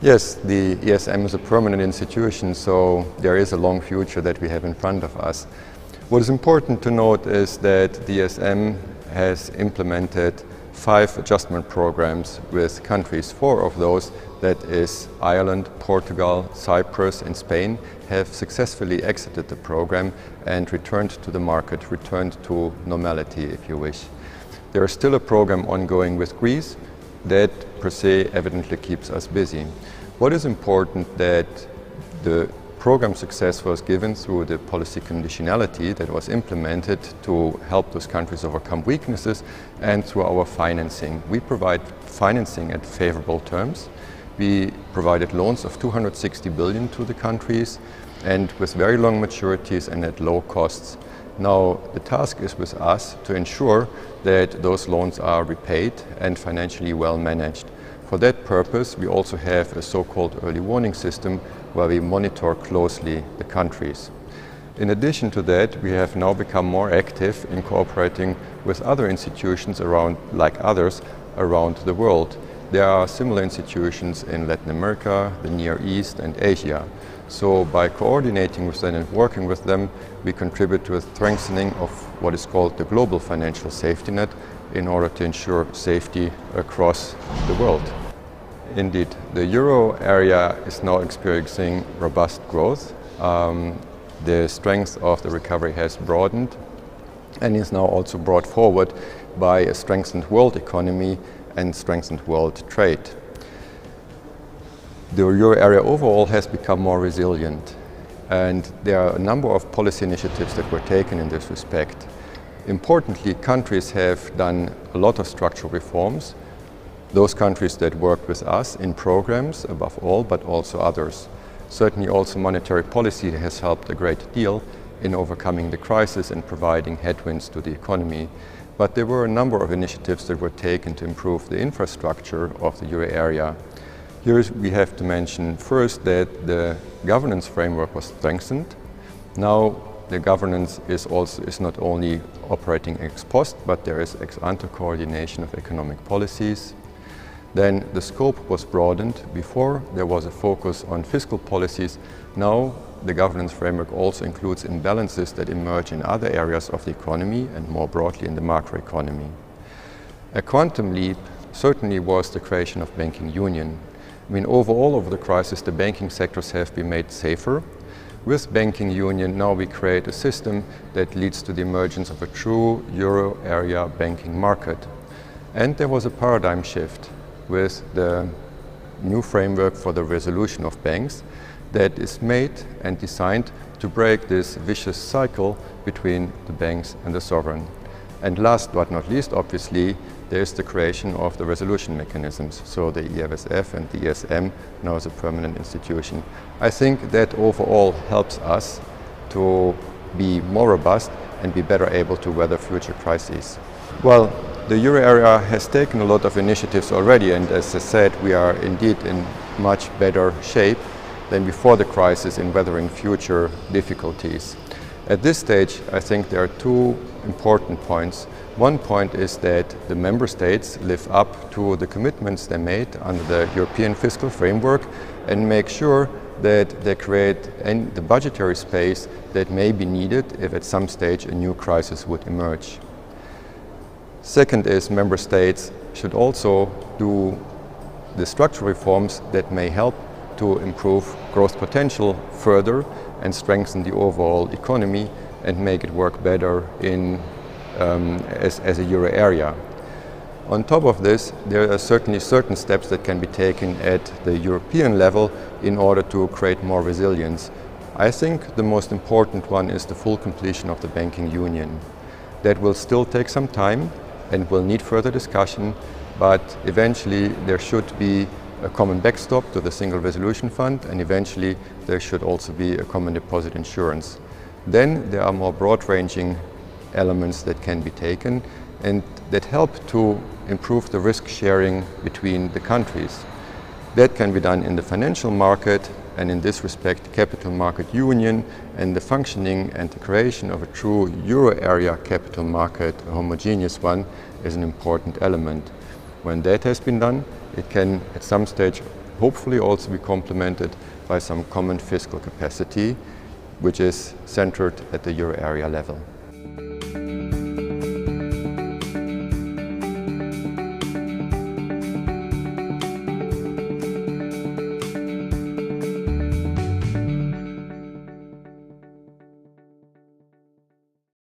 Yes, the ESM is a permanent institution, so there is a long future that we have in front of us. What is important to note is that the ESM has implemented 5 adjustment programs with countries. 4 of those, that is Ireland, Portugal, Cyprus and Spain, have successfully exited the program and returned to the market, returned to normality, if you wish. There is still a program ongoing with Greece that per se evidently keeps us busy. What is important that the program success was given through the policy conditionality that was implemented to help those countries overcome weaknesses and through our financing. We provide financing at favorable terms. We provided loans of 260 billion to the countries and with very long maturities and at low costs. Now the task is with us to ensure that those loans are repaid and financially well managed. For that purpose, we also have a so-called early warning system where we monitor closely the countries. In addition to that, we have now become more active in cooperating with other institutions like others around the world. There are similar institutions in Latin America, the Near East and Asia. So by coordinating with them and working with them, we contribute to a strengthening of what is called the global financial safety net in order to ensure safety across the world. Indeed, the euro area is now experiencing robust growth. The strength of the recovery has broadened and is now also brought forward by a strengthened world economy and strengthened world trade. The euro area overall has become more resilient, and there are a number of policy initiatives that were taken in this respect. Importantly, countries have done a lot of structural reforms. Those countries that work with us in programs above all, but also others. Certainly also monetary policy has helped a great deal in overcoming the crisis and providing headwinds to the economy. But there were a number of initiatives that were taken to improve the infrastructure of the euro area. Here we have to mention first that the governance framework was strengthened. Now the governance is not only operating ex post, but there is ex ante coordination of economic policies. Then the scope was broadened. Before there was a focus on fiscal policies. Now the governance framework also includes imbalances that emerge in other areas of the economy and more broadly in the macroeconomy. A quantum leap certainly was the creation of banking union. I mean, overall over the crisis, the banking sectors have been made safer. With banking union, now we create a system that leads to the emergence of a true euro area banking market. And there was a paradigm shift with the new framework for the resolution of banks that is made and designed to break this vicious cycle between the banks and the sovereign. And last but not least, obviously, there is the creation of the resolution mechanisms. So the EFSF and the ESM now is a permanent institution. I think that overall helps us to be more robust and be better able to weather future crises. Well, the euro area has taken a lot of initiatives already, and as I said, we are indeed in much better shape than before the crisis in weathering future difficulties. At this stage, I think there are 2 important points. One point is that the member states live up to the commitments they made under the European fiscal framework and make sure that they create the budgetary space that may be needed if at some stage a new crisis would emerge. Second is member states should also do the structural reforms that may help to improve growth potential further and strengthen the overall economy and make it work better as a euro area. On top of this, there are certainly certain steps that can be taken at the European level in order to create more resilience. I think the most important one is the full completion of the banking union. That will still take some time and will need further discussion, but eventually there should be a common backstop to the Single Resolution Fund, and eventually there should also be a common deposit insurance. Then there are more broad-ranging elements that can be taken and that help to improve the risk sharing between the countries. That can be done in the financial market, and in this respect, capital market union and the functioning and the creation of a true euro area capital market, a homogeneous one, is an important element. When that has been done, it can at some stage hopefully also be complemented by some common fiscal capacity, which is centered at the euro area level.